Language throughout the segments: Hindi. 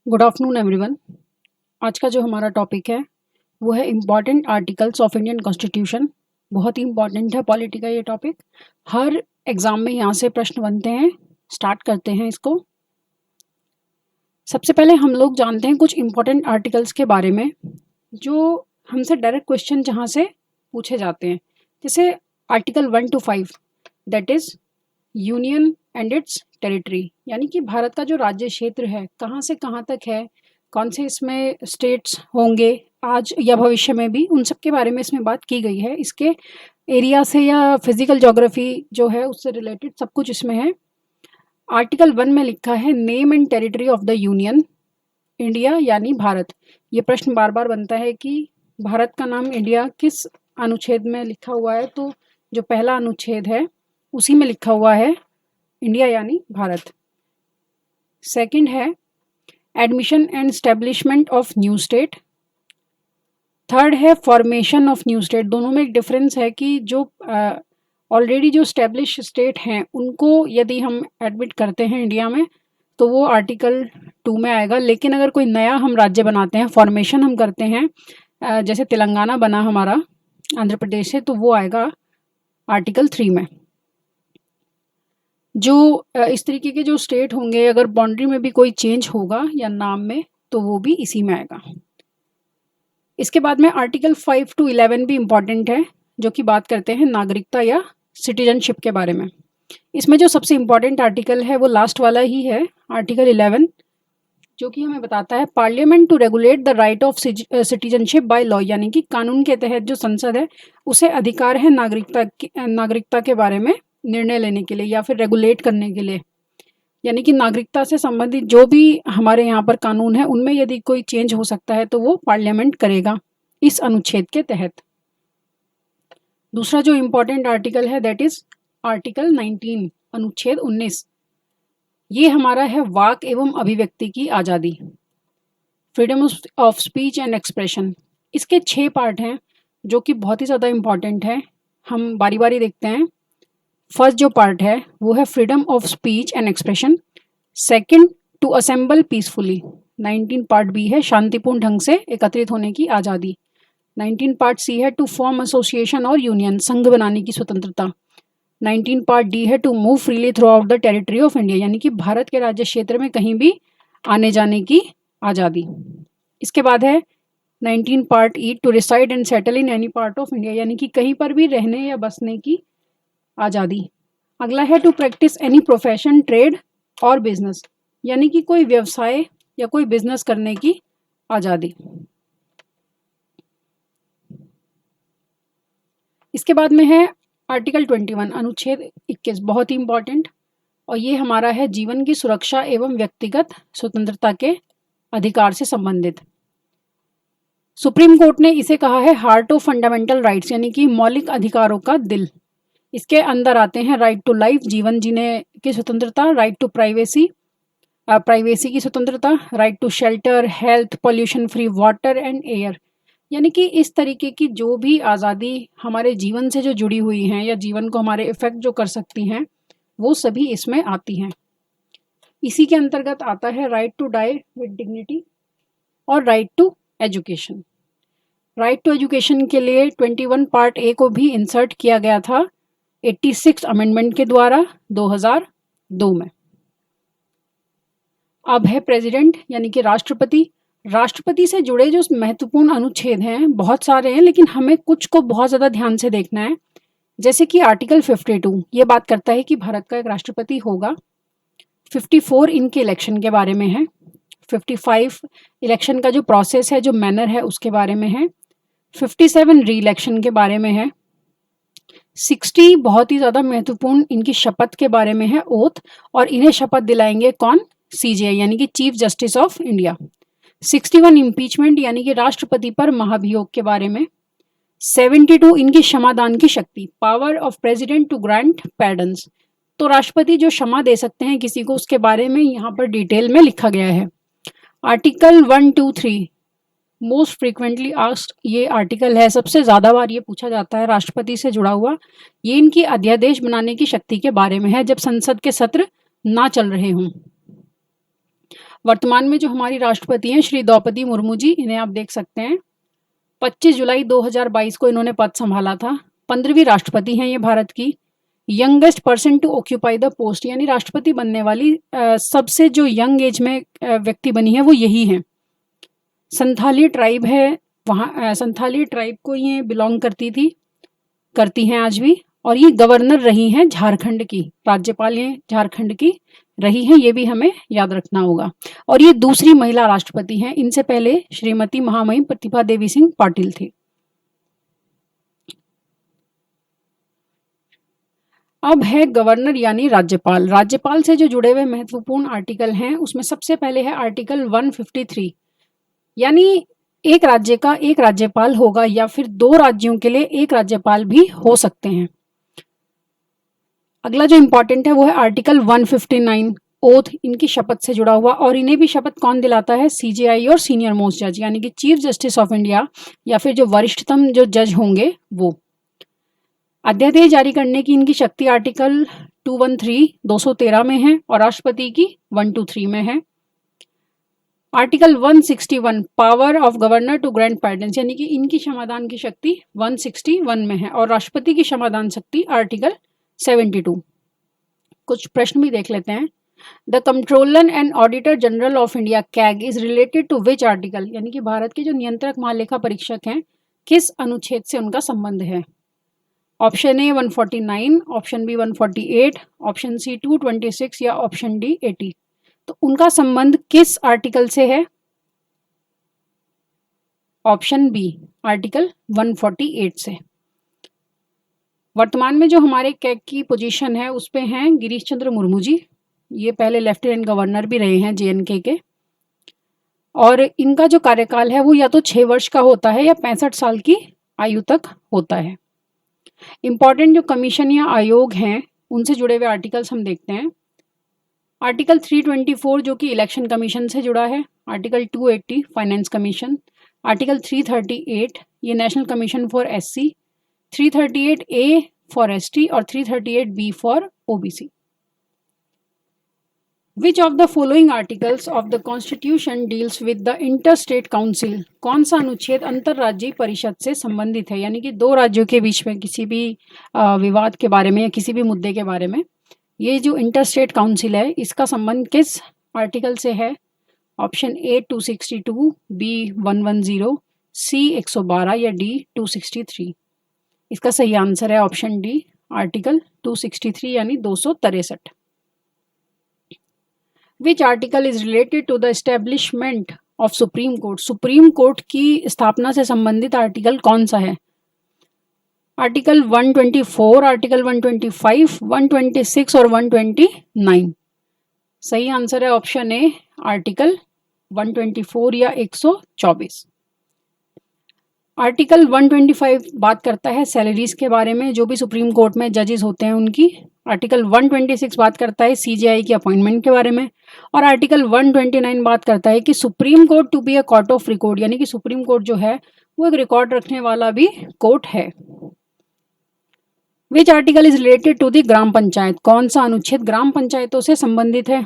Good afternoon everyone. आज का जो हमारा टॉपिक है वो है important articles of Indian constitution. बहुत ही इम्पॉर्टेंट है पॉलिटी का ये टॉपिक। हर एग्ज़ाम में यहाँ से प्रश्न बनते हैं। स्टार्ट करते हैं इसको। सबसे पहले हम लोग जानते हैं कुछ इम्पॉर्टेंट आर्टिकल्स के बारे में जो हमसे डायरेक्ट क्वेश्चन जहाँ से पूछे जाते हैं। जैसे article 1 to 5 that is union and it's territory, यानी कि भारत का जो राज्य क्षेत्र है कहाँ से कहाँ तक है, कौन से इसमें स्टेट्स होंगे आज या भविष्य में भी, उन सब के बारे में इसमें बात की गई है। इसके एरिया से या फिजिकल ज्योग्राफी जो है उससे रिलेटेड सब कुछ इसमें है। आर्टिकल 1 में लिखा है name and territory of the union India, यानी भारत। ये प्रश्न बार बार बनता है कि भारत का नाम इंडिया किस अनुच्छेद में लिखा हुआ है, तो जो पहला अनुच्छेद है उसी में लिखा हुआ है इंडिया यानी भारत। सेकंड है admission and establishment of new state. Third है फॉर्मेशन ऑफ न्यू स्टेट। दोनों में एक डिफरेंस है कि जो ऑलरेडी जो स्टैब्लिश स्टेट हैं उनको यदि हम एडमिट करते हैं इंडिया में तो वो आर्टिकल 2 में आएगा, लेकिन अगर कोई नया हम राज्य बनाते हैं, फॉर्मेशन हम करते हैं, जैसे तेलंगाना बना हमारा आंध्र प्रदेश से, तो वो आएगा आर्टिकल 3 में। जो इस तरीके के जो स्टेट होंगे, अगर बाउंड्री में भी कोई चेंज होगा या नाम में, तो वो भी इसी में आएगा। इसके बाद में आर्टिकल 5 to 11 भी इम्पॉर्टेंट है, जो कि बात करते हैं नागरिकता या सिटीजनशिप के बारे में। इसमें जो सबसे इम्पॉर्टेंट आर्टिकल है वो लास्ट वाला ही है, आर्टिकल 11, जो कि हमें बताता है parliament to regulate the right of citizenship by law, यानी कि कानून के तहत जो संसद है उसे अधिकार है नागरिकता के बारे में निर्णय लेने के लिए या फिर रेगुलेट करने के लिए। यानी कि नागरिकता से संबंधित जो भी हमारे यहाँ पर कानून है उनमें यदि कोई चेंज हो सकता है तो वो पार्लियामेंट करेगा इस अनुच्छेद के तहत। दूसरा जो इम्पोर्टेंट आर्टिकल है दैट इज आर्टिकल 19, अनुच्छेद 19। ये हमारा है वाक एवं अभिव्यक्ति की आज़ादी, freedom of speech and expression. इसके 6 पार्ट हैं जो कि बहुत ही ज़्यादा इम्पॉर्टेंट है। हम बारी बारी देखते हैं। फर्स्ट जो पार्ट है वो है freedom of speech and expression. Second to assemble peacefully. 19 part B है शांतिपूर्ण ढंग से एकत्रित होने की आज़ादी। 19 पार्ट सी है टू फॉर्म एसोसिएशन और यूनियन, संघ बनाने की स्वतंत्रता। 19 पार्ट डी है to move freely throughout the territory of India, यानी कि भारत के राज्य क्षेत्र में कहीं भी आने जाने की आज़ादी। इसके बाद है 19 part E to reside and settle in any part of India, यानी कि कहीं पर भी रहने या बसने की आज़ादी। अगला है to practise any profession, trade और बिजनेस, यानी कि कोई व्यवसाय या कोई बिजनेस करने की आज़ादी। इसके बाद में है आर्टिकल 21, अनुच्छेद 21, बहुत ही इंपॉर्टेंट, और ये हमारा है जीवन की सुरक्षा एवं व्यक्तिगत स्वतंत्रता के अधिकार से संबंधित। सुप्रीम कोर्ट ने इसे कहा है हार्ट ऑफ फंडामेंटल राइट्स, यानी कि मौलिक अधिकारों का दिल। इसके अंदर आते हैं राइट टू लाइफ, जीवन जीने की स्वतंत्रता, राइट टू प्राइवेसी, प्राइवेसी की स्वतंत्रता, right to shelter, health, pollution free water and air, यानी कि इस तरीके की जो भी आज़ादी हमारे जीवन से जो जुड़ी हुई हैं या जीवन को हमारे इफेक्ट जो कर सकती हैं वो सभी इसमें आती हैं। इसी के अंतर्गत आता है right to die with dignity और right to education. Right to education के लिए 21 पार्ट ए को भी इंसर्ट किया गया था 86 अमेंडमेंट के द्वारा 2002 में। अब है प्रेसिडेंट, यानी कि राष्ट्रपति। राष्ट्रपति से जुड़े जो महत्वपूर्ण अनुच्छेद हैं बहुत सारे हैं, लेकिन हमें कुछ को बहुत ज़्यादा ध्यान से देखना है। जैसे कि आर्टिकल 52 ये बात करता है कि भारत का एक राष्ट्रपति होगा। 54 इनके इलेक्शन के बारे में है। 55 इलेक्शन का जो प्रोसेस है, जो मैनर है, उसके बारे में है। 57 री इलेक्शन के बारे में है। 60 बहुत ही ज़्यादा महत्वपूर्ण इनकी शपथ के बारे में है, ओथ, और इन्हें शपथ दिलाएंगे कौन? सीजेआई, यानी कि chief justice of India. 61 impeachment, यानी कि राष्ट्रपति पर महाभियोग के बारे में। 72 इनकी क्षमादान की शक्ति, power of president to grant pardons, तो राष्ट्रपति जो क्षमा दे सकते हैं किसी को, उसके बारे में यहाँ पर डिटेल में लिखा गया है। आर्टिकल 1, 2, 3 मोस्ट फ्रीक्वेंटली आस्क्ड ये आर्टिकल है, सबसे ज़्यादा बार ये पूछा जाता है राष्ट्रपति से जुड़ा हुआ। ये इनकी अध्यादेश बनाने की शक्ति के बारे में है जब संसद के सत्र ना चल रहे हों। वर्तमान में जो हमारी राष्ट्रपति हैं श्री द्रौपदी मुर्मू जी, इन्हें आप देख सकते हैं 25 जुलाई 2022 को इन्होंने पद संभाला था। 15वीं राष्ट्रपति हैं ये भारत की। Youngest person to occupy the post, यानी राष्ट्रपति बनने वाली सबसे जो यंग एज में व्यक्ति बनी है वो यही है। संथाली ट्राइब है, वहाँ संथाली ट्राइब को ये बिलोंग करती हैं आज भी। और ये गवर्नर रही हैं झारखंड की, राज्यपाल ये झारखंड की रही हैं, ये भी हमें याद रखना होगा। और ये दूसरी महिला राष्ट्रपति हैं, इनसे पहले श्रीमती महामहिम प्रतिभा देवी सिंह पाटिल थी। अब है गवर्नर यानी राज्यपाल। राज्यपाल से जो जुड़े हुए महत्वपूर्ण आर्टिकल हैं उसमें सबसे पहले है आर्टिकल 153, यानी एक राज्य का एक राज्यपाल होगा या फिर 2 राज्यों के लिए एक राज्यपाल भी हो सकते हैं। अगला जो इंपॉर्टेंट है वो है आर्टिकल 159, ओथ, इनकी शपथ से जुड़ा हुआ। और इन्हें भी शपथ कौन दिलाता है? सीजेआई और सीनियर मोस्ट जज, यानी कि चीफ जस्टिस ऑफ इंडिया या फिर जो वरिष्ठतम जो जज होंगे वो। अध्यादेश जारी करने की इनकी शक्ति आर्टिकल 213 में है और राष्ट्रपति की 123 में है। Article 161, power of governor to grant pardons, यानी कि इनकी क्षमादान की शक्ति 161 में है और राष्ट्रपति की क्षमादान शक्ति आर्टिकल 72। कुछ प्रश्न भी देख लेते हैं। The controller and auditor general of India CAG is related to which article, यानी कि भारत के जो नियंत्रक महालेखा परीक्षक हैं किस अनुच्छेद से उनका संबंध है? Option A 149, option B 148, option C 226 या ऑप्शन डी 80। तो उनका संबंध किस आर्टिकल से है? ऑप्शन बी आर्टिकल 148 से। वर्तमान में जो हमारे कैग की पोजीशन है उस पे हैं गिरीश चंद्र मुर्मू जी, ये पहले लेफ्टिनेंट गवर्नर भी रहे हैं जेएनके के। और इनका जो कार्यकाल है वो या तो 6 वर्ष का होता है या 65 साल की आयु तक होता है। इंपॉर्टेंट जो कमीशन या आयोग हैं उनसे जुड़े हुए आर्टिकल्स हम देखते हैं। आर्टिकल 324 जो कि इलेक्शन कमीशन से जुड़ा है। Article 280 finance commission. आर्टिकल 338 ये national commission for SC, 338A for ST और 338B for OBC. Which of the following articles of the Constitution deals with the interstate council? कौन सा अनुच्छेद अंतरराज्यीय परिषद से संबंधित है, यानी कि 2 राज्यों के बीच में किसी भी विवाद के बारे में या किसी भी मुद्दे के बारे में ये जो इंटरस्टेट काउंसिल है इसका संबंध किस आर्टिकल से है? ऑप्शन ए 262, बी 110, सी 112 या डी 263। इसका सही आंसर है ऑप्शन डी आर्टिकल 263 यानी 263। Which article is related to the establishment of Supreme Court? Supreme court की स्थापना से संबंधित आर्टिकल कौन सा है? आर्टिकल 124, आर्टिकल 125, 126 और 129। सही आंसर है ऑप्शन ए आर्टिकल 124 या 124। आर्टिकल 125 बात करता है सैलरीज के बारे में, जो भी सुप्रीम कोर्ट में जजेस होते हैं उनकी। आर्टिकल 126 बात करता है सीजेआई की अपॉइंटमेंट के बारे में। और आर्टिकल 129 बात करता है कि supreme court to be a court of record, यानी कि सुप्रीम कोर्ट जो है वो एक रिकॉर्ड रखने वाला भी कोर्ट है। Which article is related to the gram panchayat? कौन सा अनुच्छेद ग्राम पंचायतों से संबंधित है?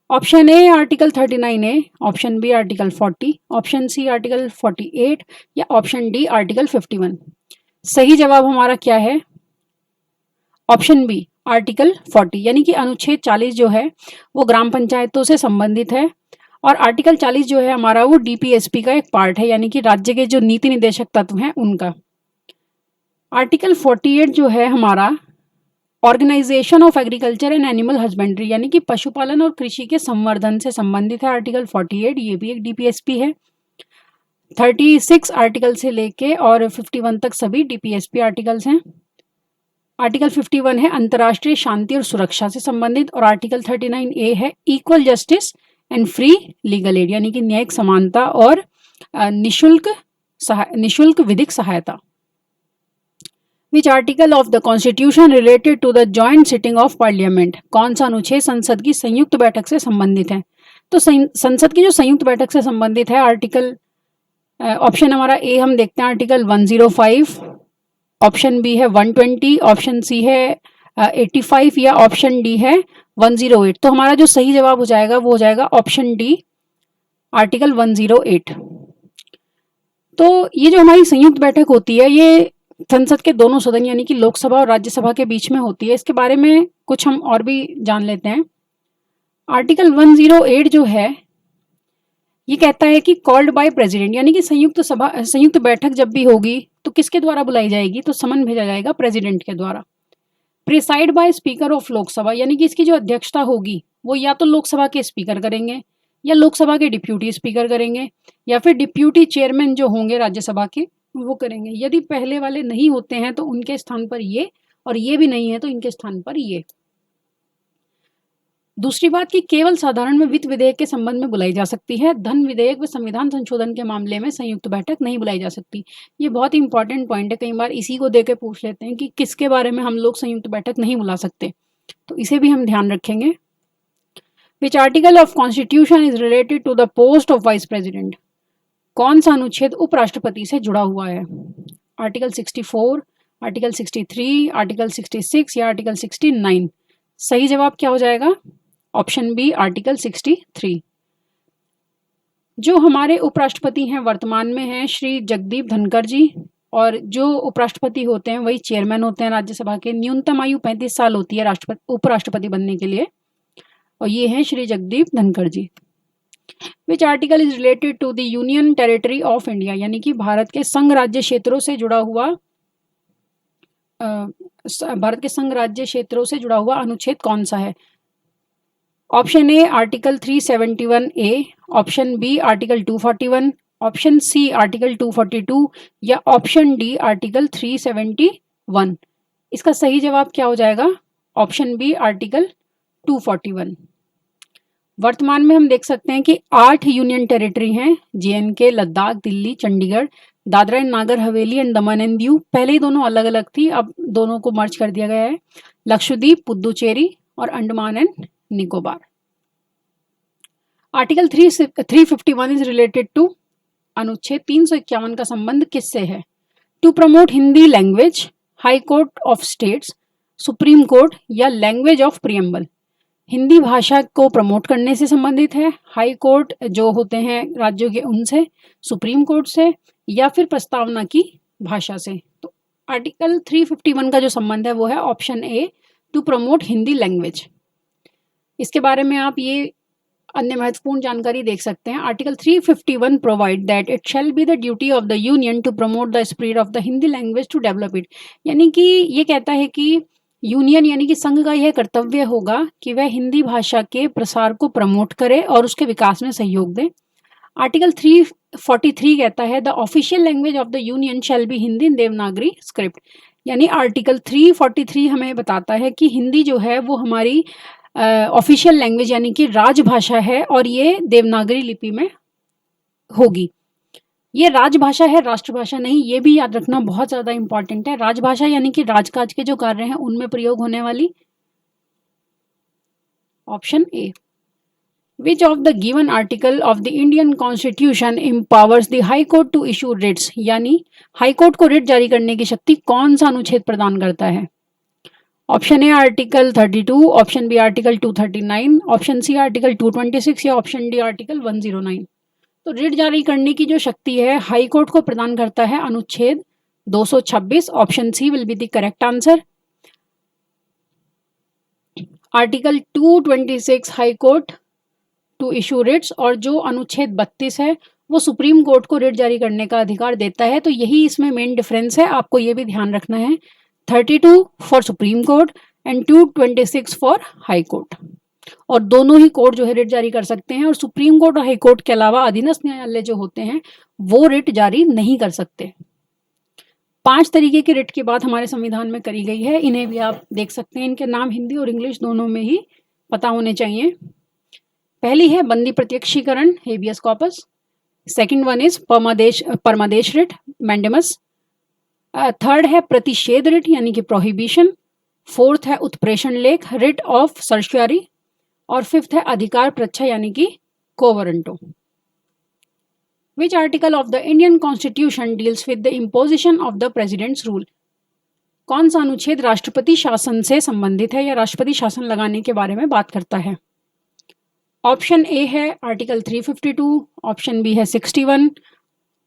Option A article 39A, option B article 40, option C article 48 या ऑप्शन डी आर्टिकल 51। सही जवाब हमारा क्या है? ऑप्शन बी आर्टिकल 40, यानी कि अनुच्छेद 40 जो है वो ग्राम पंचायतों से संबंधित है। और आर्टिकल 40 जो है हमारा वो डीपीएसपी का एक पार्ट है, यानी कि राज्य के जो नीति निदेशक तत्व हैं उनका। आर्टिकल 48 जो है हमारा organisation of agriculture and animal husbandry, यानी कि पशुपालन और कृषि के संवर्धन से संबंधित है। आर्टिकल 48 ये भी एक डीपीएसपी है। 36 आर्टिकल से लेके और 51 तक सभी डीपीएसपी आर्टिकल्स हैं। आर्टिकल 51 है अंतर्राष्ट्रीय शांति और सुरक्षा से संबंधित और आर्टिकल 39A है equal justice and free legal aid, यानी कि न्यायिक समानता और निशुल्क विधिक सहायता। Which article of the Constitution related to the joint sitting of Parliament? कौन सा अनुच्छेद संसद की संयुक्त बैठक से संबंधित है? तो संसद की जो संयुक्त बैठक से संबंधित है आर्टिकल, ऑप्शन हमारा ए हम देखते हैं आर्टिकल 105, ऑप्शन बी है 120, ऑप्शन सी है 85 या ऑप्शन डी है 108। तो हमारा जो सही जवाब हो जाएगा वो हो जाएगा ऑप्शन डी, आर्टिकल 108। तो ये जो हमारी संयुक्त बैठक होती है ये संसद के दोनों सदन यानी कि लोकसभा और राज्यसभा के बीच में होती है। इसके बारे में कुछ हम और भी जान लेते हैं। आर्टिकल 108 जो है ये कहता है कि कॉल्ड बाय प्रेसिडेंट, यानी कि संयुक्त बैठक जब भी होगी तो किसके द्वारा बुलाई जाएगी, तो समन भेजा जाएगा प्रेसिडेंट के द्वारा। Preside by speaker of Lok Sabha, यानी कि इसकी जो अध्यक्षता होगी वो या तो लोकसभा के स्पीकर करेंगे या लोकसभा के डिप्यूटी स्पीकर करेंगे या फिर डिप्यूटी चेयरमैन जो होंगे राज्यसभा के वो करेंगे। यदि पहले वाले नहीं होते हैं तो उनके स्थान पर ये, और ये भी नहीं है तो इनके स्थान पर ये। दूसरी बात कि केवल साधारण में वित्त विधेयक के संबंध में बुलाई जा सकती है, धन विधेयक व संविधान संशोधन के मामले में संयुक्त बैठक नहीं बुलाई जा सकती। ये बहुत ही इंपॉर्टेंट पॉइंट है, कई बार इसी को देके पूछ लेते हैं कि किसके बारे में हम लोग संयुक्त बैठक नहीं बुला सकते, तो इसे भी हम ध्यान रखेंगे। Which article of constitution is related to the post of vice president, कौन सा अनुच्छेद उपराष्ट्रपति से जुड़ा हुआ है? आर्टिकल 64, आर्टिकल 63, आर्टिकल 66 या आर्टिकल 69? सही जवाब क्या हो जाएगा? Option B, article 63। जो हमारे उपराष्ट्रपति हैं वर्तमान में हैं श्री जगदीप धनखड़ जी, और जो उपराष्ट्रपति होते हैं वही चेयरमैन होते हैं राज्यसभा के। न्यूनतम आयु 35 साल होती है उपराष्ट्रपति बनने के लिए, और ये हैं Shri Jagdeep Dhankhar ji. Which article is related to the union territory of India, यानी कि भारत के संघ राज्य क्षेत्रों से जुड़ा हुआ अनुच्छेद कौन सा है? Option A article 371 A, option B article 241, option C article 242 या ऑप्शन डी आर्टिकल 371। इसका सही जवाब क्या हो जाएगा? Option B, article 241। वर्तमान में हम देख सकते हैं कि 8 यूनियन टेरिटरी हैं, JNK, Ladakh, Delhi, Chandigarh, Dadra and Nagar Haveli and Daman and Diu. पहले ही दोनों अलग अलग थी, अब दोनों को मर्ज कर दिया गया है। लक्षद्वीप, पुद्दुचेरी और Andaman and Nicobar. Article 351 is related to, अनुच्छेद 351 का संबंध किससे है? To promote Hindi language, high court of states, supreme court या लैंग्वेज ऑफ प्रियम्बल। हिंदी भाषा को प्रमोट करने से संबंधित है, हाई कोर्ट जो होते हैं राज्यों के उनसे, सुप्रीम कोर्ट से, या फिर प्रस्तावना की भाषा से। तो आर्टिकल 351 का जो संबंध है वो है option A, to promote Hindi language. इसके बारे में आप ये अन्य महत्वपूर्ण जानकारी देख सकते हैं। Article 351 provide that it shall be the duty of the union to promote the spread of the Hindi language to develop it, यानी कि ये कहता है कि यूनियन यानी कि संघ का यह कर्तव्य होगा कि वह हिंदी भाषा के प्रसार को प्रमोट करे और उसके विकास में सहयोग दे। आर्टिकल 343 कहता है the official language of the union shall be Hindi in Devanagari script, यानी आर्टिकल 343 हमें बताता है कि हिंदी जो है वो हमारी ऑफिशियल लैंग्वेज यानी कि राजभाषा है और ये देवनागरी लिपि में होगी। ये राजभाषा है, राष्ट्रभाषा नहीं, ये भी याद रखना बहुत ज़्यादा इंपॉर्टेंट है। राजभाषा यानी कि राजकाज के जो कार्य हैं उनमें प्रयोग होने वाली। Option A. Which of the given article of the Indian constitution empowers the high court to issue writs, यानी हाई कोर्ट को रिट जारी करने की शक्ति कौन सा अनुच्छेद प्रदान करता है? Option A article 32, option B article 239, option C article 226 या ऑप्शन डी आर्टिकल 109। तो रिट जारी करने की जो शक्ति है हाई कोर्ट को प्रदान करता है अनुच्छेद 226। Option C will be the correct answer. Article 226 high court to issue writs, और जो अनुच्छेद 32 है वो सुप्रीम कोर्ट को रिट जारी करने का अधिकार देता है। तो यही इसमें मेन डिफरेंस है, आपको ये भी ध्यान रखना है। 32 for supreme court and 226 for high court, और दोनों ही कोर्ट जो है रिट जारी कर सकते हैं, और सुप्रीम कोर्ट और हाई कोर्ट के अलावा अधीनस्थ न्यायालय जो होते हैं वो रिट जारी नहीं कर सकते। 5 तरीके की रिट की बात हमारे संविधान में करी गई है, इन्हें भी आप देख सकते हैं। इनके नाम हिंदी और इंग्लिश दोनों में ही पता होने चाहिए। पहली है बंदी प्रत्यक्षीकरण, habeas corpus. Second one is परमादेश रिट, मैंडेमस। थर्ड है प्रतिषेध रिट यानी कि प्रोहिबिशन। फोर्थ है उत्प्रेषण लेख, रिट ऑफ सर्चुरी। और फिफ्थ है अधिकार प्रच्छा यानी कि कोवरंटो। विच article of the Indian constitution deals with the imposition of the presidents rule, कौन सा अनुच्छेद राष्ट्रपति शासन से संबंधित है या राष्ट्रपति शासन लगाने के बारे में बात करता है? ऑप्शन ए है आर्टिकल 352, ऑप्शन बी है 61,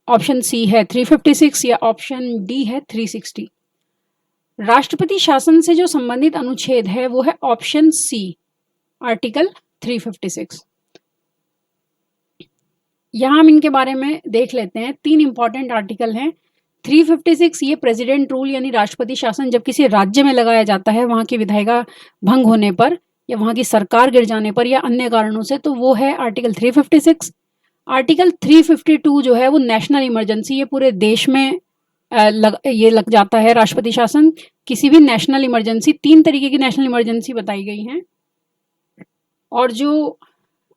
ऑप्शन सी है 356 या ऑप्शन डी है 360। राष्ट्रपति शासन से जो संबंधित अनुच्छेद है वो है ऑप्शन सी, आर्टिकल 356। यहां हम इनके बारे में देख लेते हैं। 3 इंपॉर्टेंट आर्टिकल हैं। 356 ये प्रेसिडेंट रूल यानी राष्ट्रपति शासन जब किसी राज्य में लगाया जाता है वहां की विधायिका भंग होने पर या वहां की सरकार गिर जाने पर या अन्य कारणों से, तो वो है आर्टिकल 356। आर्टिकल 352 जो है वो नेशनल इमरजेंसी, ये पूरे देश में लग जाता है राष्ट्रपति शासन। किसी भी नेशनल इमरजेंसी, 3 तरीके की नेशनल इमरजेंसी बताई गई हैं। और जो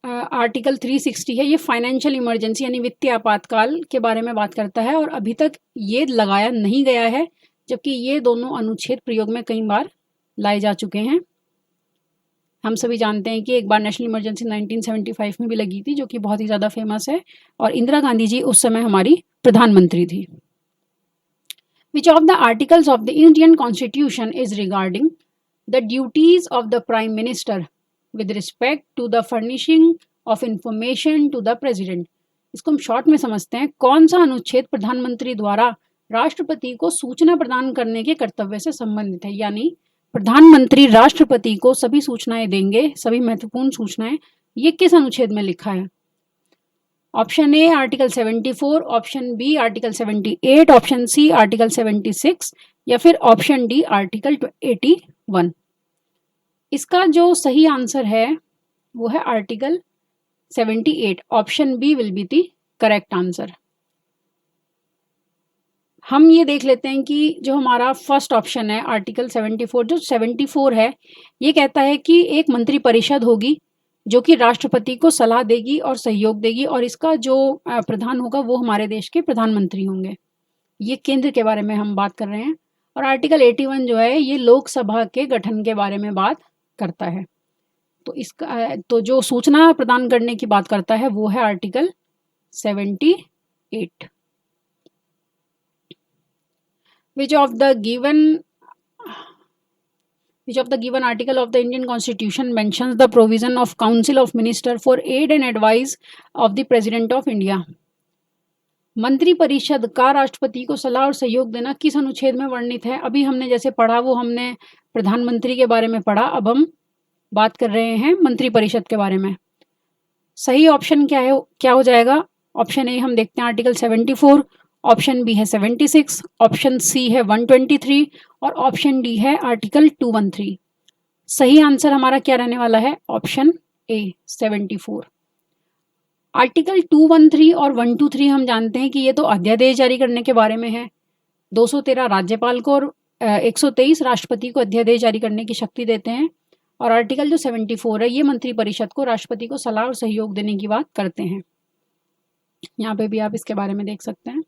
आर्टिकल 360 है ये फाइनेंशियल इमरजेंसी यानी वित्तीय आपातकाल के बारे में बात करता है और अभी तक ये लगाया नहीं गया है, जबकि ये दोनों अनुच्छेद प्रयोग में कई बार लाए जा चुके हैं। हम सभी जानते हैं कि एक बार नेशनल इमरजेंसी 1975 में भी लगी थी, जो कि बहुत ही ज़्यादा फेमस है, और इंदिरा गांधी जी उस समय हमारी प्रधानमंत्री थी। Which of the articles of the Indian Constitution is regarding the duties of the Prime Minister with respect to the furnishing of information to the President? इसको हम शॉर्ट में समझते हैं। कौन सा अनुच्छेद प्रधानमंत्री द्वारा राष्ट्रपति को सूचना प्रदान करने के कर्तव्य से संबंधित है? यानी प्रधानमंत्री राष्ट्रपति को सभी सूचनाएं देंगे, सभी महत्वपूर्ण सूचनाएं, ये किस अनुच्छेद में लिखा है? Option A article 74, option B article 78, option C article 76 या फिर ऑप्शन डी आर्टिकल 81। इसका जो सही आंसर है वो है article 78। Option B will be the correct answer. हम ये देख लेते हैं कि जो हमारा फर्स्ट ऑप्शन है आर्टिकल 74, जो 74 है ये कहता है कि एक मंत्री परिषद होगी जो कि राष्ट्रपति को सलाह देगी और सहयोग देगी, और इसका जो प्रधान होगा वो हमारे देश के प्रधानमंत्री होंगे। ये केंद्र के बारे में हम बात कर रहे हैं। और आर्टिकल 81 जो है ये लोकसभा के गठन के बारे में बात करता है। तो इसका तो जो सूचना प्रदान करने की बात करता है वो है article 78। Which of the given article of the Indian Constitution mentions the provision of Council of Minister for aid and advice of the President of India? मंत्री परिषद का राष्ट्रपति को सलाह और सहयोग देना किस अनुच्छेद में वर्णित है? अभी हमने जैसे पढ़ा वो हमने प्रधानमंत्री के बारे में पढ़ा, अब हम बात कर रहे हैं मंत्री परिषद के बारे में। सही ऑप्शन क्या हो जाएगा? ऑप्शन ए हम देखते हैं आर्टिकल 74, ऑप्शन बी है 76, ऑप्शन सी है 123 और ऑप्शन डी है आर्टिकल 213। सही आंसर हमारा क्या रहने वाला है? ऑप्शन ए 74। आर्टिकल 213 और 123 हम जानते हैं कि ये तो अध्यादेश जारी करने के बारे में है। 213 राज्यपाल को और 123 राष्ट्रपति को अध्यादेश जारी करने की शक्ति देते हैं। और आर्टिकल जो 74 है ये मंत्री परिषद को राष्ट्रपति को सलाह और सहयोग देने की बात करते हैं। यहाँ पे भी आप इसके बारे में देख सकते हैं।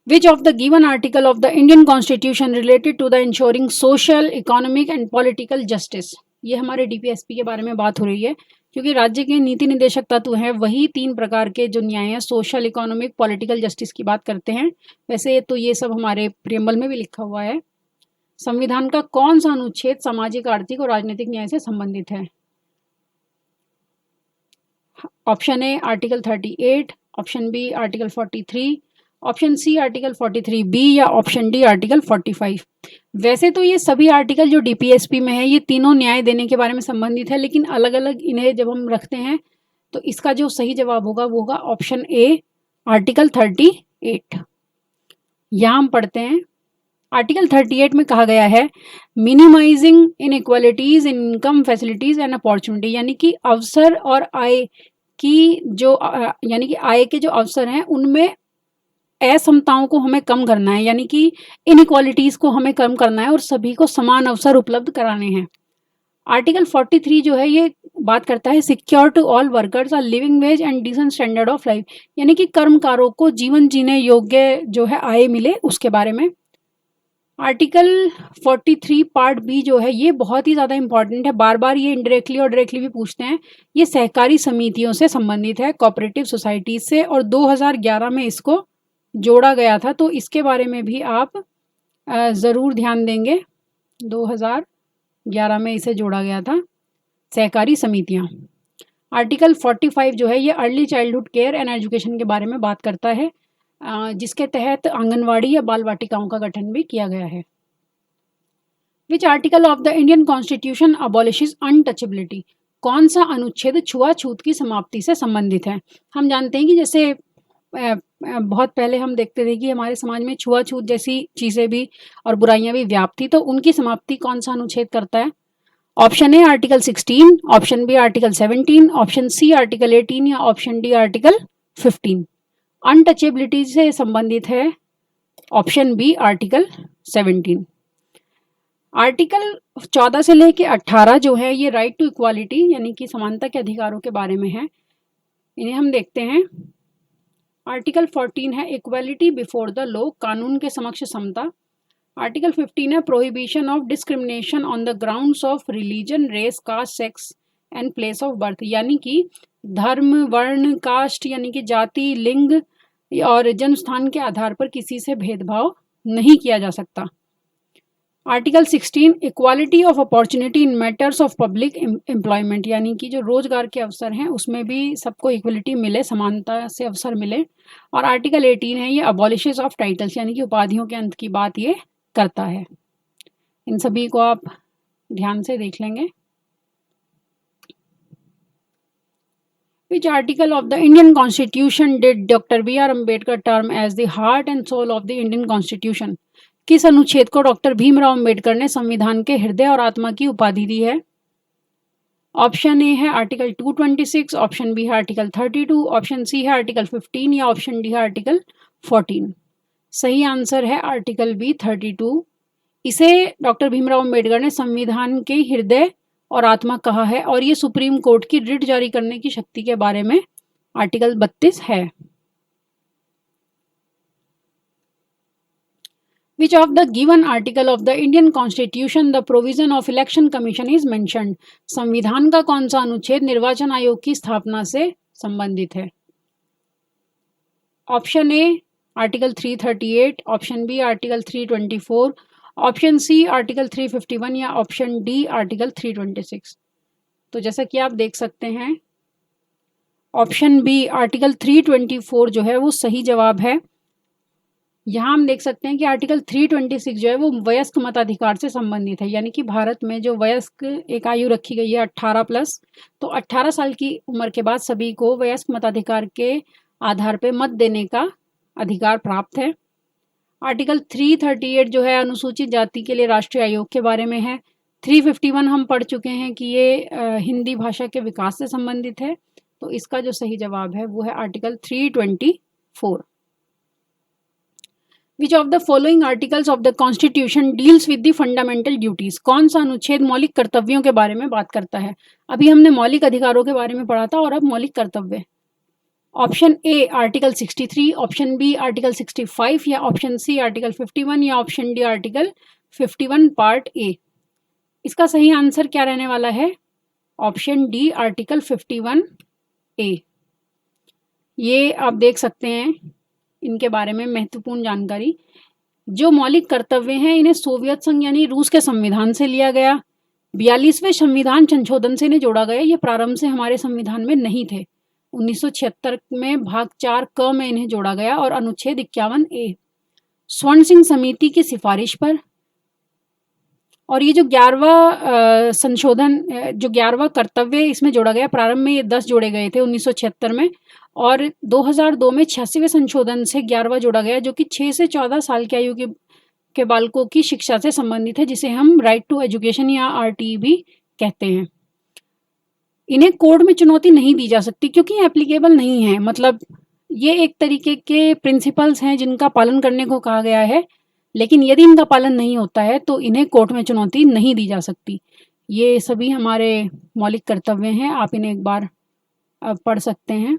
Which of the given article of the Indian Constitution related to the ensuring social, economic and political justice? ये हमारे DPSP के बारे में बात हो रही है, क्योंकि राज्य के नीति निदेशक तत्व हैं वही 3 प्रकार के जो न्याय हैं, सोशल, इकोनॉमिक, पॉलिटिकल जस्टिस की बात करते हैं। वैसे तो ये सब हमारे प्रियम्बल में भी लिखा हुआ है। संविधान का कौन सा अनुच्छेद सामाजिक, आर्थिक और राजनीतिक न्याय से संबंधित है? Option A article 38, option B article 43, option C article 43 B या ऑप्शन डी आर्टिकल 45। वैसे तो ये सभी आर्टिकल जो DPSP में है ये तीनों न्याय देने के बारे में संबंधित है, लेकिन अलग अलग इन्हें जब हम रखते हैं तो इसका जो सही जवाब होगा वो होगा ऑप्शन ए आर्टिकल 38। यहाँ हम पढ़ते हैं आर्टिकल 38 में कहा गया है minimising inequalities in income, facilities and opportunity, यानी कि अवसर और आय की जो यानी कि आय के जो अवसर हैं उनमें असमताओं को हमें कम करना है, यानी कि इनइक्वालिटीज को हमें कम करना है और सभी को समान अवसर उपलब्ध कराने हैं। आर्टिकल 43 जो है ये बात करता है secure to all workers are living wage and decent standard of life, यानी कि कर्मकारों को जीवन जीने योग्य जो है आय मिले उसके बारे में। आर्टिकल 43 पार्ट बी जो है ये बहुत ही ज़्यादा इंपॉर्टेंट है, बार बार ये इनडायरेक्टली और डायरेक्टली भी पूछते हैं। ये सहकारी समितियों से संबंधित है, कोऑपरेटिव सोसाइटीज से, और 2011 में इसको जोड़ा गया था, तो इसके बारे में भी आप ज़रूर ध्यान देंगे, 2011 में इसे जोड़ा गया था, सहकारी समितियाँ। आर्टिकल 45 जो है ये early childhood care and education के बारे में बात करता है, जिसके तहत आंगनवाड़ी या बाल वाटिकाओं का गठन भी किया गया है। Which article of the Indian constitution अबॉलिशेस untouchability? कौन सा अनुच्छेद छुआछूत की समाप्ति से संबंधित है? हम जानते हैं कि जैसे बहुत पहले हम देखते थे कि हमारे समाज में छुआछूत जैसी चीज़ें भी और बुराइयां भी व्याप्त थी, तो उनकी समाप्ति कौन सा अनुच्छेद करता है? Option A article 16, option B article 17, option C article 18 या ऑप्शन डी आर्टिकल 15। अनटचेबिलिटी से संबंधित है ऑप्शन बी आर्टिकल 17। आर्टिकल 14 से लेके 18 जो है ये राइट टू इक्वालिटी यानी कि समानता के अधिकारों के बारे में है। इन्हें हम देखते हैं। आर्टिकल 14 है इक्वालिटी बिफोर द लॉ, कानून के समक्ष समता। आर्टिकल 15 है prohibition of discrimination on the grounds of religion, race, caste, sex and place of birth, यानी कि धर्म, वर्ण, कास्ट यानी कि जाति, लिंग और जन्म स्थान के आधार पर किसी से भेदभाव नहीं किया जा सकता। Article 16 equality of opportunity in matters of public employment, यानी कि जो रोजगार के अवसर हैं उसमें भी सबको इक्वलिटी मिले, समानता से अवसर मिले। और आर्टिकल 18 है ये अबॉलिशेस ऑफ टाइटल्स, यानी कि उपाधियों के अंत की बात ये करता है। इन सभी को आप ध्यान से देख लेंगे। Which article of the Indian Constitution did Dr. B.R. Ambedkar term as the heart and soul of the Indian Constitution? किस अनुच्छेद को डॉक्टर भीमराव अंबेडकर ने संविधान के हृदय और आत्मा की उपाधि दी है? ऑप्शन ए है आर्टिकल 226, ऑप्शन बी है आर्टिकल 32, ऑप्शन सी है आर्टिकल 15 या ऑप्शन डी है आर्टिकल 14। सही आंसर है आर्टिकल बी 32। इसे डॉक्टर भीमराव अंबेडकर ने संविधान के हृदय और आत्मा कहा है और ये सुप्रीम कोर्ट की रिट जारी करने की शक्ति के बारे में आर्टिकल 32 है। Which of the given article of the Indian Constitution the provision of election commission is mentioned? संविधान का कौन सा अनुच्छेद निर्वाचन आयोग की स्थापना से संबंधित है? Option A article 338, option B article 324, option C article 351 या ऑप्शन डी आर्टिकल 326। तो जैसा कि आप देख सकते हैं ऑप्शन बी आर्टिकल 324 जो है वो सही जवाब है। यहाँ हम देख सकते हैं कि आर्टिकल 326 जो है वो वयस्क मताधिकार से संबंधित है, यानी कि भारत में जो वयस्क एक आयु रखी गई है 18+, तो 18 साल की उम्र के बाद सभी को वयस्क मताधिकार के आधार पर मत देने का अधिकार प्राप्त है। आर्टिकल 338 जो है अनुसूचित जाति के लिए राष्ट्रीय आयोग के बारे में है। 351 हम पढ़ चुके हैं कि ये हिंदी भाषा के विकास से संबंधित है, तो इसका जो सही जवाब है वो है article 324। Which of the following articles of the Constitution deals with the fundamental duties? कौन सा अनुच्छेद मौलिक कर्तव्यों के बारे में बात करता है? अभी हमने मौलिक अधिकारों के बारे में पढ़ा था और अब मौलिक कर्तव्य। Option A article 63, option B article 65 या ऑप्शन सी आर्टिकल 51 या option D article 51 part A. इसका सही आंसर क्या रहने वाला है? Option D article 51 A. ये आप देख सकते हैं इनके बारे में महत्वपूर्ण जानकारी। जो मौलिक कर्तव्य हैं इन्हें सोवियत संघ यानी रूस के संविधान से लिया गया। 42वें संविधान संशोधन से इन्हें जोड़ा गया। ये प्रारंभ से हमारे संविधान में नहीं थे। 1976 में भाग 4 क में इन्हें जोड़ा गया और अनुच्छेद 51 ए स्वर्ण सिंह समिति की सिफारिश पर। और ये जो 11वां संशोधन जो 11वां कर्तव्य इसमें जोड़ा गया, प्रारंभ में ये 10 जोड़े गए थे 1976 में और 2002 में 86वें संशोधन से 11वां जोड़ा गया जो कि 6 से 14 साल की आयु के बालकों की शिक्षा से संबंधित है, जिसे हम राइट टू एजुकेशन या आरटी भी कहते हैं। इन्हें कोड में चुनौती नहीं दी जा सकती क्योंकि एप्लीकेबल नहीं है। मतलब ये एक तरीके के प्रिंसिपल्स हैं जिनका पालन करने को कहा गया है, लेकिन यदि इनका पालन नहीं होता है तो इन्हें कोर्ट में चुनौती नहीं दी जा सकती। ये सभी हमारे मौलिक कर्तव्य हैं, आप इन्हें एक बार पढ़ सकते हैं।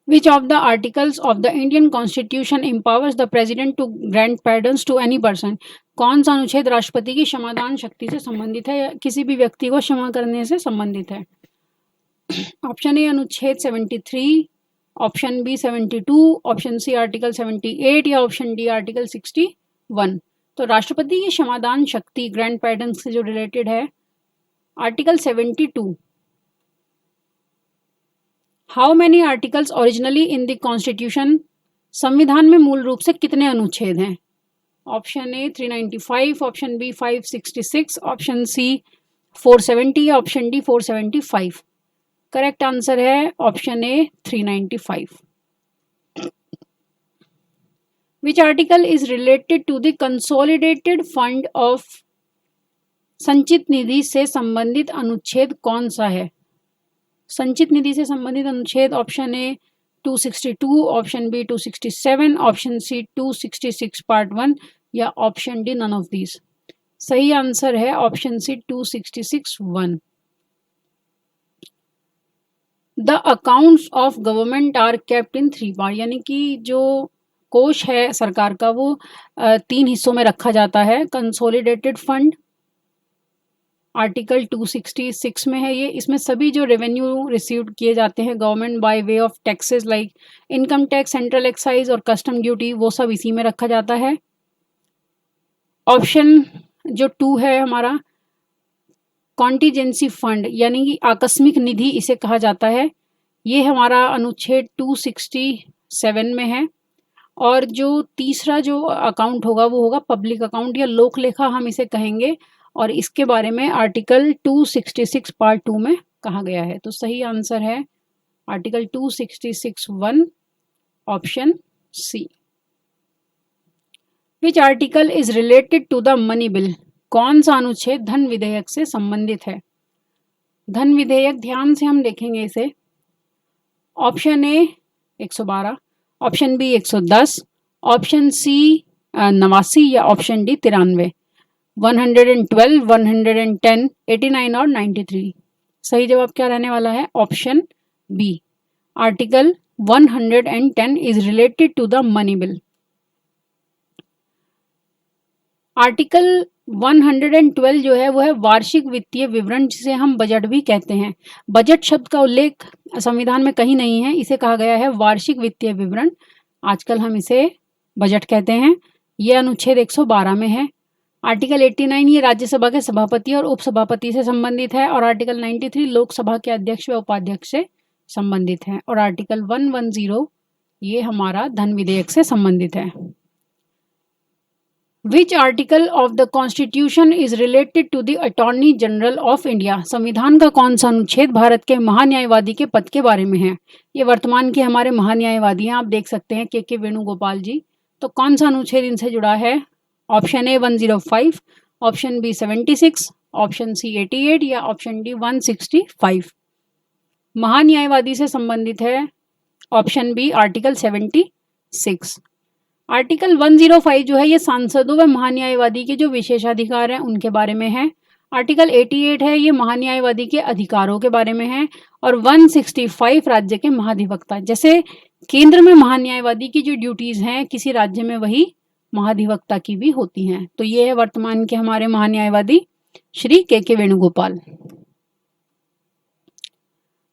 Which of the articles of the Indian Constitution empowers the President to grant pardons to any person? कौन सा अनुच्छेद राष्ट्रपति की क्षमादान शक्ति से संबंधित है या किसी भी व्यक्ति को क्षमा करने से संबंधित है? ऑप्शन ए अनुच्छेद 73, option B 72, option C article 78 या ऑप्शन डी आर्टिकल 61। तो राष्ट्रपति की क्षमादान शक्ति ग्रैंड पैटर्न से जो रिलेटेड है article 72। How many articles originally in the constitution, संविधान में मूल रूप से कितने अनुच्छेद हैं? Option A 395, option B 566, option C 470 या ऑप्शन डी 475। करेक्ट आंसर है option A 395। Which article is related to the consolidated fund of, संचित निधि से संबंधित अनुच्छेद कौन सा है? संचित निधि से संबंधित अनुच्छेद option A 262, option B 267, option C 266 part 1 या option D none of these. सही आंसर है option C 266(1). The accounts of government are kept in 3 part, यानी कि जो कोष है सरकार का वो 3 हिस्सों में रखा जाता है। कंसोलिडेटेड फंड आर्टिकल 266 में है ये। इसमें सभी जो रेवेन्यू रिसीव्ड किए जाते हैं government by way of taxes like income tax, central excise और कस्टम ड्यूटी, वो सब इसी में रखा जाता है। ऑप्शन जो 2 है हमारा कॉन्टीजेंसी फंड, यानी कि आकस्मिक निधि इसे कहा जाता है। ये हमारा अनुच्छेद 267 में है। और जो तीसरा जो अकाउंट होगा वो होगा पब्लिक अकाउंट या लोक लेखा हम इसे कहेंगे, और इसके बारे में आर्टिकल 266 पार्ट 2 में कहा गया है। तो सही आंसर है article 266(1) option C. Which article is related to the money bill, कौन सा अनुच्छेद धन विधेयक से संबंधित है? धन विधेयक ध्यान से हम देखेंगे इसे। Option A 112, option B 110, option C 89 या ऑप्शन डी 93। 112, 110, 89 और 93। सही जवाब क्या रहने वाला है? Option B article 110 is related to the money bill. Article 112 जो है वो है वार्षिक वित्तीय विवरण, जिसे हम बजट भी कहते हैं। बजट शब्द का उल्लेख संविधान में कहीं नहीं है, इसे कहा गया है वार्षिक वित्तीय विवरण। आजकल हम इसे बजट कहते हैं। यह अनुच्छेद 112 में है। आर्टिकल 89 ये राज्यसभा के सभापति और उपसभापति से संबंधित है, और आर्टिकल 93 लोकसभा के अध्यक्ष व उपाध्यक्ष से संबंधित है, और आर्टिकल 110 ये हमारा धन विधेयक से संबंधित है। Which article of the constitution is related to the attorney general of India, संविधान का कौन सा अनुच्छेद भारत के महान्यायवादी के पद के बारे में है? ये वर्तमान के हमारे महान्यायवादी हैं, आप देख सकते हैं के वेणुगोपाल जी। तो कौन सा अनुच्छेद इनसे जुड़ा है? Option A 105, option B 76, option C 88 या ऑप्शन डी 165। महान्यायवादी से संबंधित है ऑप्शन बी आर्टिकल 76। आर्टिकल 105 जो है ये सांसदों व महान्यायवादी के जो विशेषाधिकार हैं उनके बारे में है। आर्टिकल 88 है ये महान्यायवादी के अधिकारों के बारे में है, और 165 राज्य के महाधिवक्ता, जैसे केंद्र में महान्यायवादी की जो ड्यूटीज हैं किसी राज्य में वही महाधिवक्ता की भी होती हैं। तो ये है वर्तमान के हमारे महान्यायवादी श्री के Venugopal.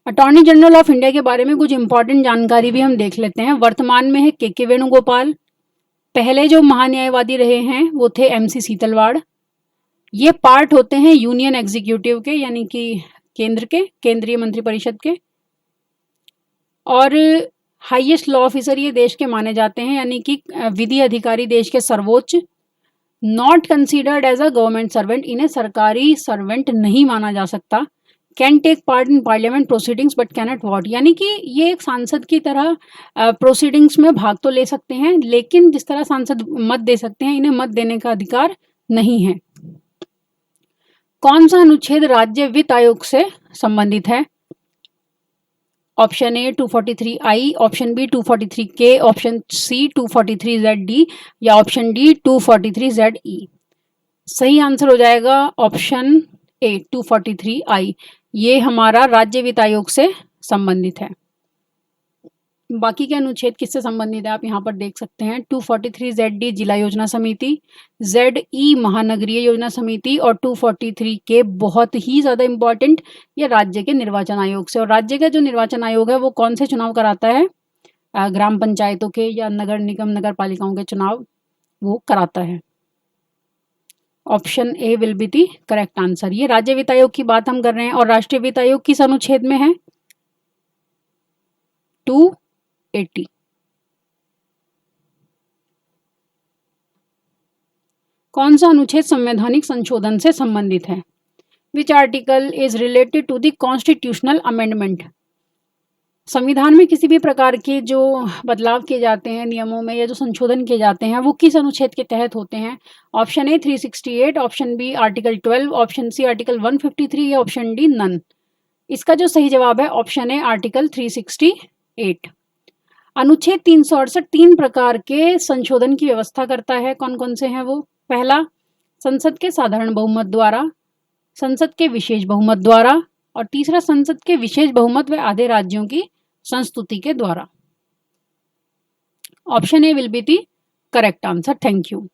Attorney general of India के बारे में कुछ इंपॉर्टेंट जानकारी भी हम देख लेते हैं। वर्तमान में है के वेणुगोपाल। पहले जो महान्यायवादी रहे हैं वो थे MC सीतलवाड़। ये पार्ट होते हैं यूनियन एग्जीक्यूटिव के, यानी कि केंद्र के, केंद्रीय मंत्रिपरिषद के, और हाईएस्ट लॉ ऑफिसर ये देश के माने जाते हैं, यानी कि विधि अधिकारी देश के सर्वोच्च। Not considered as a government servant, इन्हें सरकारी सर्वेंट नहीं माना जा सकता। Can take part in parliament proceedings but cannot vote, यानी कि ये एक सांसद की तरह प्रोसीडिंग्स में भाग तो ले सकते हैं, लेकिन जिस तरह सांसद मत दे सकते हैं इन्हें मत देने का अधिकार नहीं है। कौन सा अनुच्छेद राज्य वित्त आयोग से संबंधित है? Option A 243I, option B 243K, option C 243ZD या ऑप्शन डी 243ZE। सही आंसर हो जाएगा ऑप्शन ए 243I। ये हमारा राज्य वित्त आयोग से संबंधित है। बाकी के अनुच्छेद किससे संबंधित है आप यहाँ पर देख सकते हैं। 243ZD जिला योजना समिति, ZE महानगरीय योजना समिति, और 243K बहुत ही ज़्यादा इम्पॉर्टेंट, ये राज्य के निर्वाचन आयोग से। और राज्य का जो निर्वाचन आयोग है वो कौन से चुनाव कराता है? ग्राम पंचायतों के या नगर निगम नगर पालिकाओं के चुनाव वो कराता है। Option A will be the correct answer. ये राज्य वित्त आयोग की बात हम कर रहे हैं और राष्ट्रीय वित्त आयोग किस अनुच्छेद में है? 280। कौन सा अनुच्छेद संवैधानिक संशोधन से संबंधित है? Which article is related to the constitutional amendment. संविधान में किसी भी प्रकार के जो बदलाव किए जाते हैं नियमों में या जो संशोधन किए जाते हैं वो किस अनुच्छेद के तहत होते हैं? Option A 368, option B article 12, option C article 153 या ऑप्शन डी नन। इसका जो सही जवाब है ऑप्शन ए आर्टिकल 368। अनुच्छेद 368 तीन प्रकार के संशोधन की व्यवस्था करता है। कौन कौन से हैं वो? पहला, संसद के साधारण बहुमत द्वारा, संसद के विशेष बहुमत द्वारा और तीसरा, संसद के विशेष बहुमत व आधे राज्यों की संस्तुति के द्वारा। Option A will be the correct answer. Thank you.